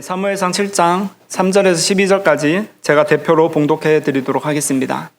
사무엘상 7장 3절에서 12절까지 제가 대표로 봉독해 드리도록 하겠습니다.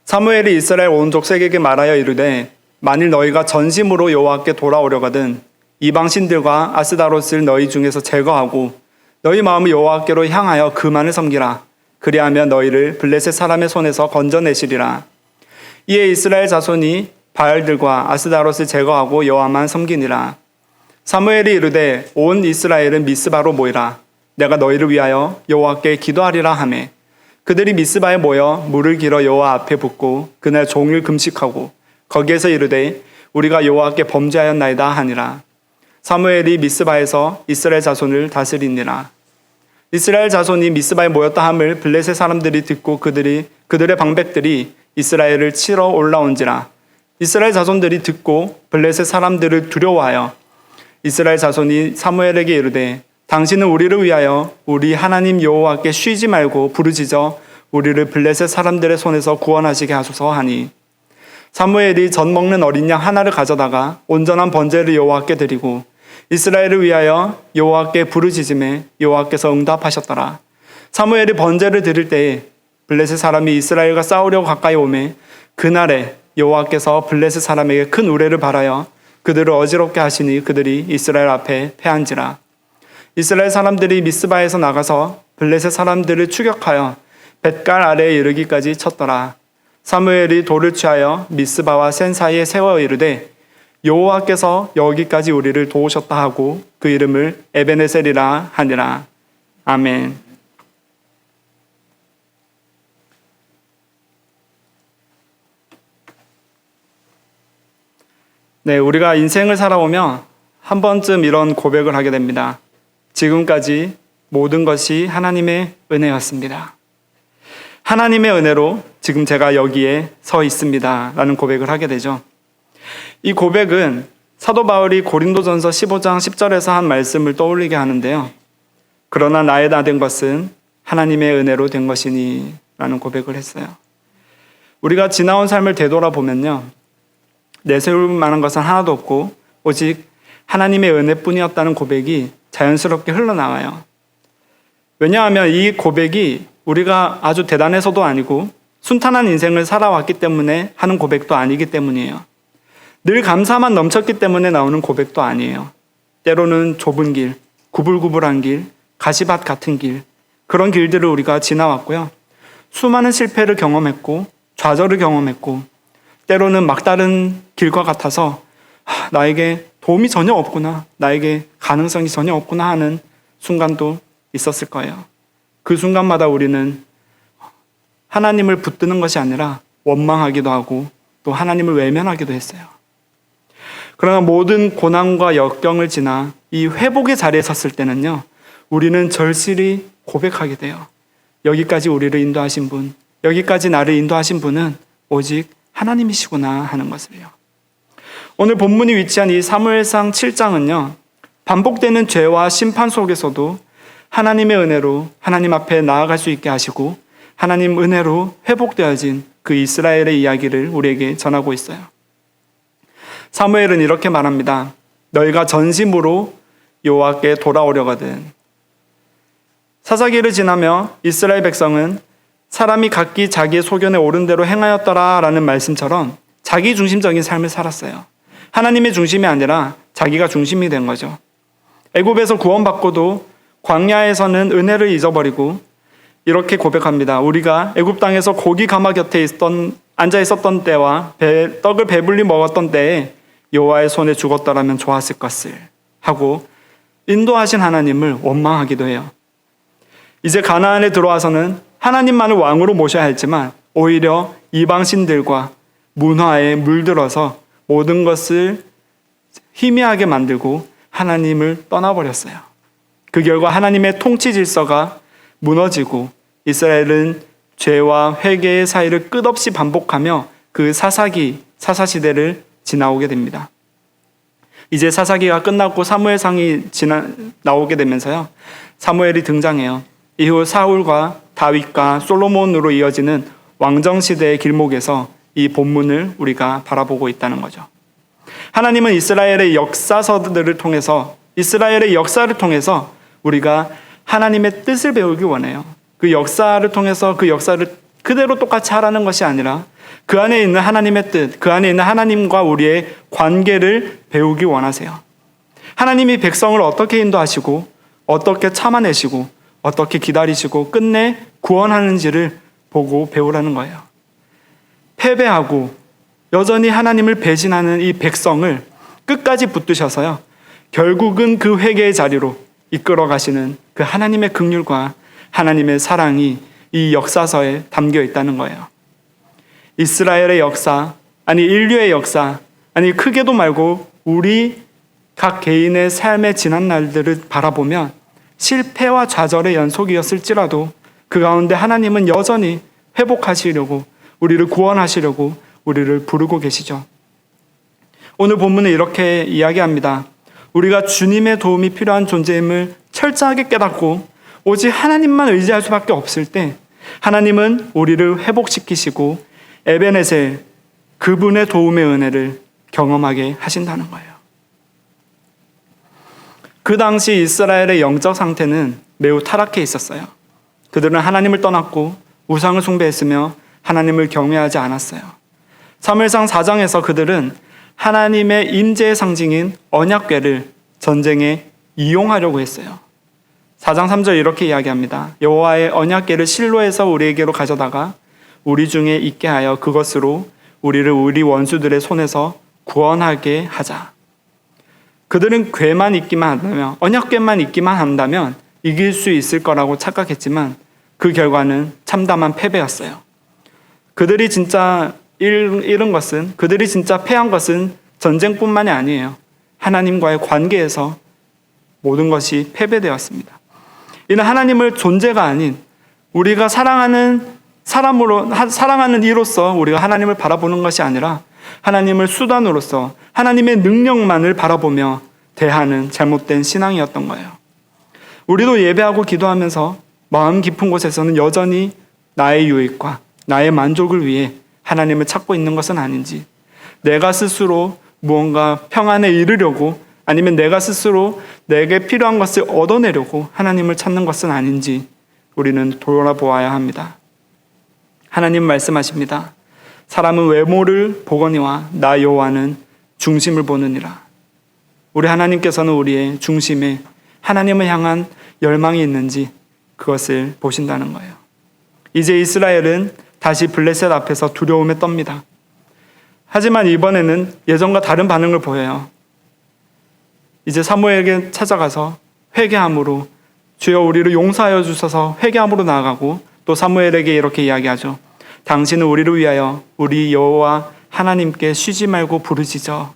사무엘이 이스라엘 온 족속에게 말하여 이르되 만일 너희가 전심으로 여호와께 돌아오려거든 이방신들과 아스다롯을 너희 중에서 제거하고 너희 마음을 여호와께로 향하여 그만을 섬기라. 그리하면 너희를 블레셋 사람의 손에서 건져내시리라. 이에 이스라엘 자손이 바알들과 아스다롯을 제거하고 여호와만 섬기니라. 사무엘이 이르되 온 이스라엘은 미스바로 모이라. 내가 너희를 위하여 여호와께 기도하리라 하매 그들이 미스바에 모여 물을 길어 여호와 앞에 붓고 그날 종일 금식하고 거기에서 이르되 우리가 여호와께 범죄하였나이다 하니라. 사무엘이 미스바에서 이스라엘 자손을 다스리니라. 이스라엘 자손이 미스바에 모였다 함을 블레셋 사람들이 듣고 그들의 방백들이 이스라엘을 치러 올라온지라. 이스라엘 자손들이 듣고 블레셋 사람들을 두려워하여 이스라엘 자손이 사무엘에게 이르되 당신은 우리를 위하여 우리 하나님 여호와께 쉬지 말고 부르짖어 우리를 블레셋 사람들의 손에서 구원하시게 하소서 하니 사무엘이 젖 먹는 어린 양 하나를 가져다가 온전한 번제를 여호와께 드리고 이스라엘을 위하여 여호와께 부르짖음에 여호와께서 응답하셨더라. 사무엘이 번제를 드릴 때에 블레셋 사람이 이스라엘과 싸우려고 가까이 오매 그날에 여호와께서 블레셋 사람에게 큰 우레를 발하여 그들을 어지럽게 하시니 그들이 이스라엘 앞에 패한지라. 이스라엘 사람들이 미스바에서 나가서 블레셋 사람들을 추격하여 벳갈 아래에 이르기까지 쳤더라. 사무엘이 돌을 취하여 미스바와 센 사이에 세워 이르되 여호와께서 여기까지 우리를 도우셨다 하고 그 이름을 에베네셀이라 하니라. 아멘. 네, 우리가 인생을 살아오면 한 번쯤 이런 고백을 하게 됩니다. 지금까지 모든 것이 하나님의 은혜였습니다. 하나님의 은혜로 지금 제가 여기에 서 있습니다. 라는 고백을 하게 되죠. 이 고백은 사도 바울이 고린도전서 15장 10절에서 한 말씀을 떠올리게 하는데요. 그러나 나의 다 된 것은 하나님의 은혜로 된 것이니 라는 고백을 했어요. 우리가 지나온 삶을 되돌아보면요. 내세울 만한 것은 하나도 없고 오직 하나님의 은혜뿐이었다는 고백이 자연스럽게 흘러나와요. 왜냐하면 이 고백이 우리가 아주 대단해서도 아니고 순탄한 인생을 살아왔기 때문에 하는 고백도 아니기 때문이에요. 늘 감사만 넘쳤기 때문에 나오는 고백도 아니에요. 때로는 좁은 길, 구불구불한 길, 가시밭 같은 길, 그런 길들을 우리가 지나왔고요. 수많은 실패를 경험했고 좌절을 경험했고 때로는 막다른 길과 같아서 나에게 도움이 전혀 없구나, 나에게 가능성이 전혀 없구나 하는 순간도 있었을 거예요. 그 순간마다 우리는 하나님을 붙드는 것이 아니라 원망하기도 하고 또 하나님을 외면하기도 했어요. 그러나 모든 고난과 역경을 지나 이 회복의 자리에 섰을 때는요, 우리는 절실히 고백하게 돼요. 여기까지 우리를 인도하신 분, 여기까지 나를 인도하신 분은 오직 하나님이시구나 하는 것을요. 오늘 본문이 위치한 이 사무엘상 7장은요. 반복되는 죄와 심판 속에서도 하나님의 은혜로 하나님 앞에 나아갈 수 있게 하시고 하나님 은혜로 회복되어진 그 이스라엘의 이야기를 우리에게 전하고 있어요. 사무엘은 이렇게 말합니다. 너희가 전심으로 여호와께 돌아오려거든. 사사기를 지나며 이스라엘 백성은 사람이 각기 자기의 소견에 옳은 대로 행하였더라라는 말씀처럼 자기 중심적인 삶을 살았어요. 하나님의 중심이 아니라 자기가 중심이 된 거죠. 애굽에서 구원받고도 광야에서는 은혜를 잊어버리고 이렇게 고백합니다. 우리가 애굽 땅에서 고기 가마 곁에 앉아 있었던 때와 떡을 배불리 먹었던 때에 여호와의 손에 죽었더라면 좋았을 것을 하고 인도하신 하나님을 원망하기도 해요. 이제 가나안에 들어와서는 하나님만을 왕으로 모셔야 했지만 오히려 이방신들과 문화에 물들어서 모든 것을 희미하게 만들고 하나님을 떠나버렸어요. 그 결과 하나님의 통치 질서가 무너지고 이스라엘은 죄와 회개의 사이를 끝없이 반복하며 그 사사시대를 지나오게 됩니다. 이제 사사기가 끝났고 사무엘상이 나오게 되면서요. 사무엘이 등장해요. 이후 사울과 다윗과 솔로몬으로 이어지는 왕정시대의 길목에서 이 본문을 우리가 바라보고 있다는 거죠. 하나님은 이스라엘의 역사서들을 통해서 이스라엘의 역사를 통해서 우리가 하나님의 뜻을 배우기 원해요. 그 역사를 통해서 그 역사를 그대로 똑같이 하라는 것이 아니라 그 안에 있는 하나님의 뜻, 그 안에 있는 하나님과 우리의 관계를 배우기 원하세요. 하나님이 백성을 어떻게 인도하시고 어떻게 참아내시고 어떻게 기다리시고 끝내 구원하는지를 보고 배우라는 거예요. 패배하고 여전히 하나님을 배신하는 이 백성을 끝까지 붙드셔서요, 결국은 그 회개의 자리로 이끌어 가시는 그 하나님의 긍휼과 하나님의 사랑이 이 역사서에 담겨 있다는 거예요. 이스라엘의 역사, 아니 인류의 역사, 아니 크게도 말고 우리 각 개인의 삶의 지난 날들을 바라보면 실패와 좌절의 연속이었을지라도 그 가운데 하나님은 여전히 회복하시려고, 우리를 구원하시려고 우리를 부르고 계시죠. 오늘 본문은 이렇게 이야기합니다. 우리가 주님의 도움이 필요한 존재임을 철저하게 깨닫고 오직 하나님만 의지할 수밖에 없을 때 하나님은 우리를 회복시키시고 에베네셀, 그분의 도움의 은혜를 경험하게 하신다는 거예요. 그 당시 이스라엘의 영적 상태는 매우 타락해 있었어요. 그들은 하나님을 떠났고 우상을 숭배했으며 하나님을 경외하지 않았어요. 사무엘상 4장에서 그들은 하나님의 임재의 상징인 언약궤를 전쟁에 이용하려고 했어요. 4장 3절 이렇게 이야기합니다. 여호와의 언약궤를 실로에서 우리에게로 가져다가 우리 중에 있게 하여 그것으로 우리를 우리 원수들의 손에서 구원하게 하자. 그들은 궤만 있기만 한다면, 언약궤만 있기만 한다면 이길 수 있을 거라고 착각했지만 그 결과는 참담한 패배였어요. 그들이 진짜 잃은 것은, 그들이 진짜 패한 것은 전쟁뿐만이 아니에요. 하나님과의 관계에서 모든 것이 패배되었습니다. 이는 하나님을 존재가 아닌 우리가 사랑하는 이로서 우리가 하나님을 바라보는 것이 아니라 하나님을 수단으로서 하나님의 능력만을 바라보며 대하는 잘못된 신앙이었던 거예요. 우리도 예배하고 기도하면서 마음 깊은 곳에서는 여전히 나의 유익과 나의 만족을 위해 하나님을 찾고 있는 것은 아닌지, 내가 스스로 무언가 평안에 이르려고 아니면 내가 스스로 내게 필요한 것을 얻어내려고 하나님을 찾는 것은 아닌지 우리는 돌아보아야 합니다. 하나님 말씀하십니다. 사람은 외모를 보거니와 나 여호와는 중심을 보느니라. 우리 하나님께서는 우리의 중심에 하나님을 향한 열망이 있는지 그것을 보신다는 거예요. 이제 이스라엘은 다시 블레셋 앞에서 두려움에 떱니다. 하지만 이번에는 예전과 다른 반응을 보여요. 이제 사무엘에게 찾아가서 회개함으로 주여 우리를 용서하여 주셔서 회개함으로 나아가고 또 사무엘에게 이렇게 이야기하죠. 당신은 우리를 위하여 우리 여호와 하나님께 쉬지 말고 부르짖어.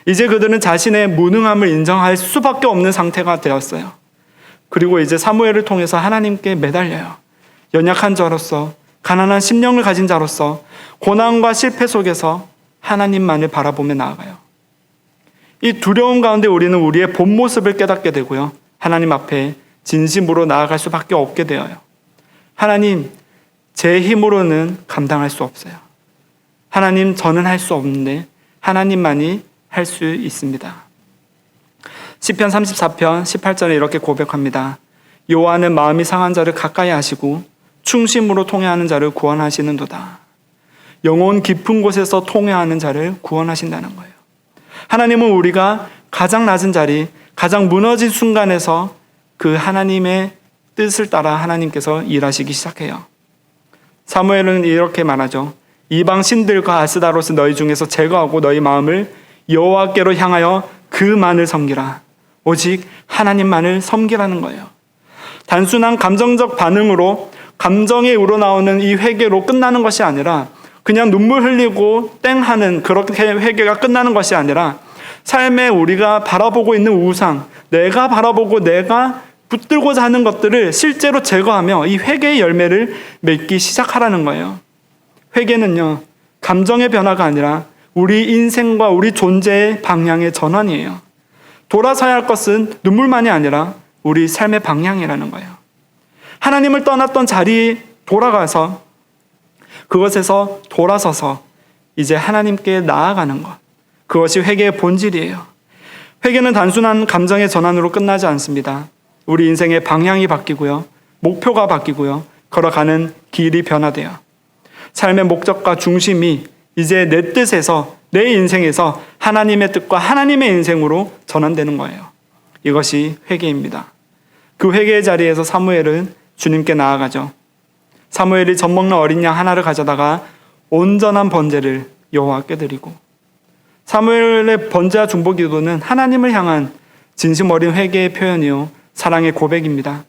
이제 그들은 자신의 무능함을 인정할 수밖에 없는 상태가 되었어요. 그리고 이제 사무엘을 통해서 하나님께 매달려요. 연약한 자로서, 가난한 심령을 가진 자로서 고난과 실패 속에서 하나님만을 바라보며 나아가요. 이 두려움 가운데 우리는 우리의 본 모습을 깨닫게 되고요. 하나님 앞에 진심으로 나아갈 수밖에 없게 되어요. 하나님, 제 힘으로는 감당할 수 없어요. 하나님, 저는 할 수 없는데 하나님만이 할 수 있습니다. 시편 34편 18절에 이렇게 고백합니다. 여호와는 마음이 상한 자를 가까이 하시고 충심으로 통회하는 자를 구원하시는도다. 영혼 깊은 곳에서 통회하는 자를 구원하신다는 거예요. 하나님은 우리가 가장 낮은 자리, 가장 무너진 순간에서 그 하나님의 뜻을 따라 하나님께서 일하시기 시작해요. 사무엘은 이렇게 말하죠. 이방 신들과 아스다롯을 너희 중에서 제거하고 너희 마음을 여호와께로 향하여 그만을 섬기라. 오직 하나님만을 섬기라는 거예요. 단순한 감정적 반응으로 감정에 우러나오는 이 회개로 끝나는 것이 아니라 그냥 눈물 흘리고 땡 하는 그렇게 회개가 끝나는 것이 아니라 삶에 우리가 바라보고 있는 우상, 내가 바라보고 내가 붙들고자 하는 것들을 실제로 제거하며 이 회개의 열매를 맺기 시작하라는 거예요. 회개는요, 감정의 변화가 아니라 우리 인생과 우리 존재의 방향의 전환이에요. 돌아서야 할 것은 눈물만이 아니라 우리 삶의 방향이라는 거예요. 하나님을 떠났던 자리에 돌아가서 그것에서 돌아서서 이제 하나님께 나아가는 것, 그것이 회개의 본질이에요. 회개는 단순한 감정의 전환으로 끝나지 않습니다. 우리 인생의 방향이 바뀌고요. 목표가 바뀌고요. 걸어가는 길이 변화돼요. 삶의 목적과 중심이 이제 내 뜻에서, 내 인생에서 하나님의 뜻과 하나님의 인생으로 전환되는 거예요. 이것이 회개입니다. 그 회개의 자리에서 사무엘은 주님께 나아가죠. 사무엘이 젖먹는 어린 양 하나를 가져다가 온전한 번제를 여호와께 드리고, 사무엘의 번제와 중보 기도는 하나님을 향한 진심 어린 회개의 표현이요 사랑의 고백입니다.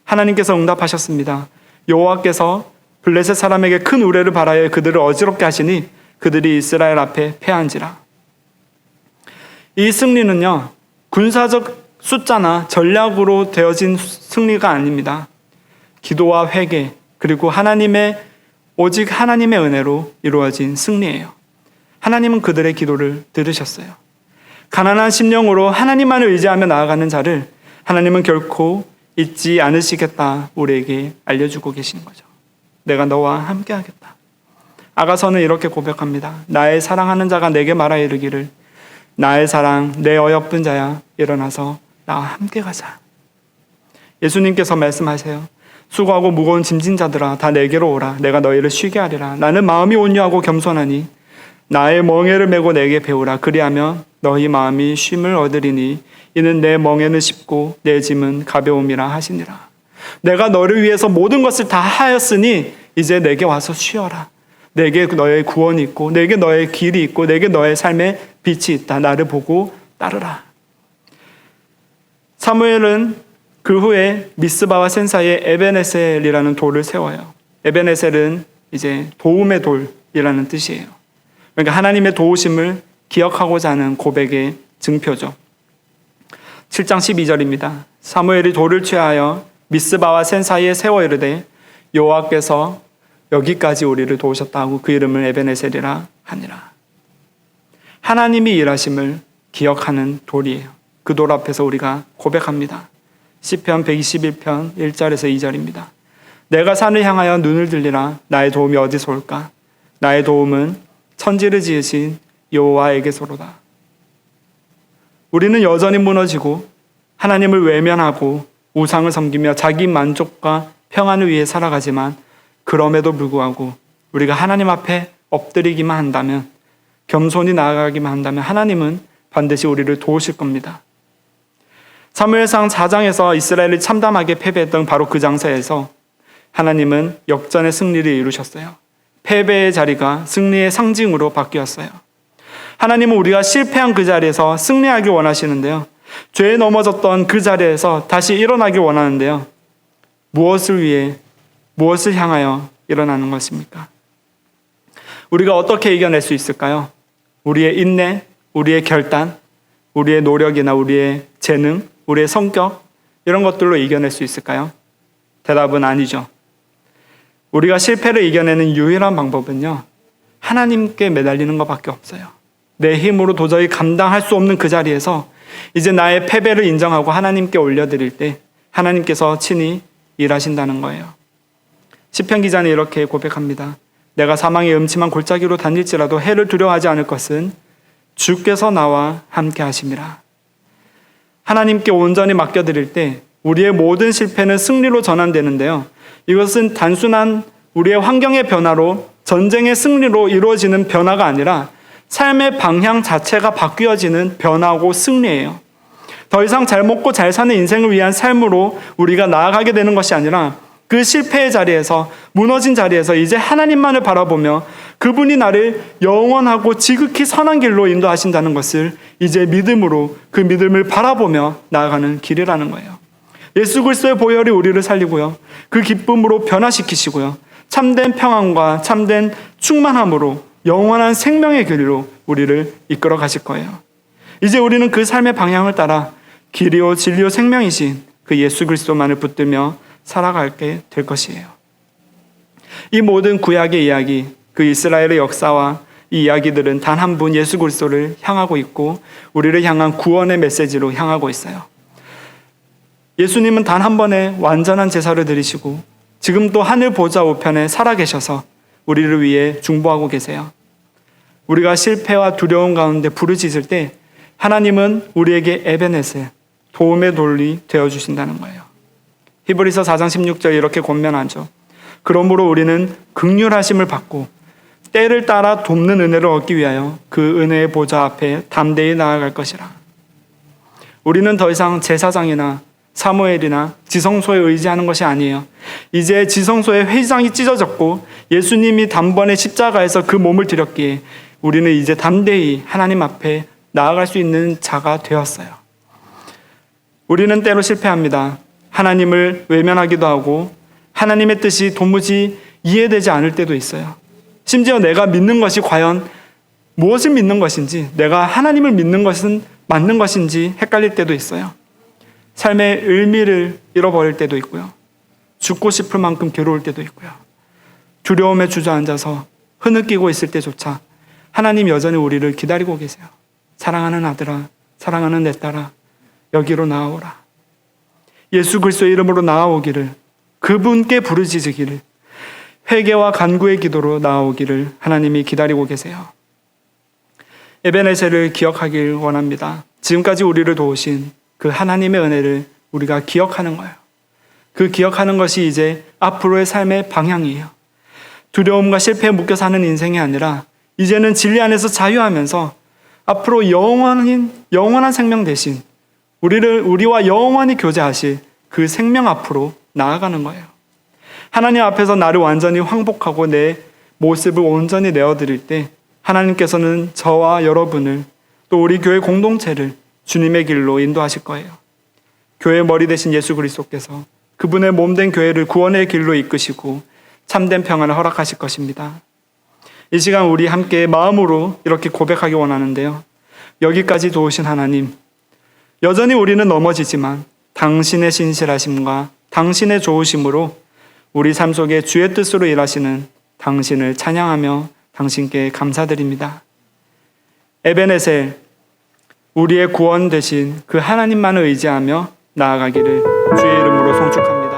하나님께서 응답하셨습니다. 여호와께서 블레셋 사람에게 큰 우레를 바라여 그들을 어지럽게 하시니 그들이 이스라엘 앞에 패한지라. 이 승리는요, 군사적 숫자나 전략으로 되어진 승리가 아닙니다. 기도와 회개, 그리고 오직 하나님의 은혜로 이루어진 승리예요. 하나님은 그들의 기도를 들으셨어요. 가난한 심령으로 하나님만을 의지하며 나아가는 자를 하나님은 결코 잊지 않으시겠다 우리에게 알려주고 계시는 거죠. 내가 너와 함께 하겠다. 아가서는 이렇게 고백합니다. 나의 사랑하는 자가 내게 말하 이르기를 나의 사랑 내 어여쁜 자야 일어나서 나와 함께 가자. 예수님께서 말씀하세요. 수고하고 무거운 짐진 자들아 다 내게로 오라. 내가 너희를 쉬게 하리라. 나는 마음이 온유하고 겸손하니 나의 멍에를 메고 내게 배우라. 그리하면 너희 마음이 쉼을 얻으리니 이는 내 멍에는 쉽고 내 짐은 가벼움이라 하시니라. 내가 너를 위해서 모든 것을 다 하였으니 이제 내게 와서 쉬어라. 내게 너의 구원이 있고 내게 너의 길이 있고 내게 너의 삶의 빛이 있다. 나를 보고 따르라. 사무엘은 그 후에 미스바와 센 사이에 에벤에셀이라는 돌을 세워요. 에벤에셀은 이제 도움의 돌이라는 뜻이에요. 그러니까 하나님의 도우심을 기억하고자 하는 고백의 증표죠. 7장 12절입니다. 사무엘이 돌을 취하여 미스바와 센 사이에 세워 이르되 여호와께서 여기까지 우리를 도우셨다 하고 그 이름을 에벤에셀이라 하니라. 하나님이 일하심을 기억하는 돌이에요. 그 돌 앞에서 우리가 고백합니다. 시편 121편 1절에서 2절입니다. 내가 산을 향하여 눈을 들리라. 나의 도움이 어디서 올까? 나의 도움은 천지를 지으신 여호와에게서로다. 우리는 여전히 무너지고 하나님을 외면하고 우상을 섬기며 자기 만족과 평안을 위해 살아가지만 그럼에도 불구하고 우리가 하나님 앞에 엎드리기만 한다면, 겸손히 나아가기만 한다면 하나님은 반드시 우리를 도우실 겁니다. 사무엘상 4장에서 이스라엘이 참담하게 패배했던 바로 그 장소에서 하나님은 역전의 승리를 이루셨어요. 패배의 자리가 승리의 상징으로 바뀌었어요. 하나님은 우리가 실패한 그 자리에서 승리하길 원하시는데요. 죄에 넘어졌던 그 자리에서 다시 일어나길 원하는데요. 무엇을 위해, 무엇을 향하여 일어나는 것입니까? 우리가 어떻게 이겨낼 수 있을까요? 우리의 인내, 우리의 결단, 우리의 노력이나 우리의 재능, 우리의 성격, 이런 것들로 이겨낼 수 있을까요? 대답은 아니죠. 우리가 실패를 이겨내는 유일한 방법은요, 하나님께 매달리는 것밖에 없어요. 내 힘으로 도저히 감당할 수 없는 그 자리에서 이제 나의 패배를 인정하고 하나님께 올려드릴 때 하나님께서 친히 일하신다는 거예요. 시편 기자는 이렇게 고백합니다. 내가 사망의 음침한 골짜기로 다닐지라도 해를 두려워하지 않을 것은 주께서 나와 함께 하심이라. 하나님께 온전히 맡겨드릴 때 우리의 모든 실패는 승리로 전환되는데요. 이것은 단순한 우리의 환경의 변화로, 전쟁의 승리로 이루어지는 변화가 아니라 삶의 방향 자체가 바뀌어지는 변화고 승리예요. 더 이상 잘 먹고 잘 사는 인생을 위한 삶으로 우리가 나아가게 되는 것이 아니라 그 실패의 자리에서, 무너진 자리에서 이제 하나님만을 바라보며 그분이 나를 영원하고 지극히 선한 길로 인도하신다는 것을 이제 믿음으로, 그 믿음을 바라보며 나아가는 길이라는 거예요. 예수 그리스도의 보혈이 우리를 살리고요, 그 기쁨으로 변화시키시고요, 참된 평안과 참된 충만함으로 영원한 생명의 길로 우리를 이끌어 가실 거예요. 이제 우리는 그 삶의 방향을 따라 길이요 진리요 생명이신 그 예수 그리스도만을 붙들며 살아가게 될 것이에요. 이 모든 구약의 이야기, 그 이스라엘의 역사와 이 이야기들은 단 한 분 예수 그리스도를 향하고 있고 우리를 향한 구원의 메시지로 향하고 있어요. 예수님은 단 한 번의 완전한 제사를 드리시고 지금도 하늘 보좌 우편에 살아계셔서 우리를 위해 중보하고 계세요. 우리가 실패와 두려움 가운데 부르짖을 때 하나님은 우리에게 에베네셀, 도움의 돌이 되어주신다는 거예요. 히브리서 4장 16절 이렇게 권면하죠. 그러므로 우리는 긍휼하심을 받고 때를 따라 돕는 은혜를 얻기 위하여 그 은혜의 보좌 앞에 담대히 나아갈 것이라. 우리는 더 이상 제사장이나 사무엘이나 지성소에 의지하는 것이 아니에요. 이제 지성소의 회장이 찢어졌고 예수님이 단번에 십자가에서 그 몸을 드렸기에 우리는 이제 담대히 하나님 앞에 나아갈 수 있는 자가 되었어요. 우리는 때로 실패합니다. 하나님을 외면하기도 하고 하나님의 뜻이 도무지 이해되지 않을 때도 있어요. 심지어 내가 믿는 것이 과연 무엇을 믿는 것인지, 내가 하나님을 믿는 것은 맞는 것인지 헷갈릴 때도 있어요. 삶의 의미를 잃어버릴 때도 있고요. 죽고 싶을 만큼 괴로울 때도 있고요. 두려움에 주저앉아서 흐느끼고 있을 때조차 하나님 여전히 우리를 기다리고 계세요. 사랑하는 아들아, 사랑하는 내 딸아, 여기로 나아오라. 예수 그리스도의 이름으로 나아오기를, 그분께 부르짖으기를, 회개와 간구의 기도로 나아오기를 하나님이 기다리고 계세요. 에베네셀을 기억하길 원합니다. 지금까지 우리를 도우신 그 하나님의 은혜를 우리가 기억하는 거예요. 그 기억하는 것이 이제 앞으로의 삶의 방향이에요. 두려움과 실패에 묶여 사는 인생이 아니라 이제는 진리 안에서 자유하면서 앞으로 영원한 생명 대신 우리와 영원히 교제하실 그 생명 앞으로 나아가는 거예요. 하나님 앞에서 나를 완전히 황복하고 내 모습을 온전히 내어드릴 때 하나님께서는 저와 여러분을 또 우리 교회 공동체를 주님의 길로 인도하실 거예요. 교회의 머리 되신 예수 그리스도께서 그분의 몸된 교회를 구원의 길로 이끄시고 참된 평안을 허락하실 것입니다. 이 시간 우리 함께 마음으로 이렇게 고백하기 원하는데요. 여기까지 도우신 하나님, 여전히 우리는 넘어지지만 당신의 신실하심과 당신의 좋으심으로 우리 삶 속에 주의 뜻으로 일하시는 당신을 찬양하며 당신께 감사드립니다. 에베네셀, 우리의 구원 되신 그 하나님만을 의지하며 나아가기를 주의 이름으로 송축합니다.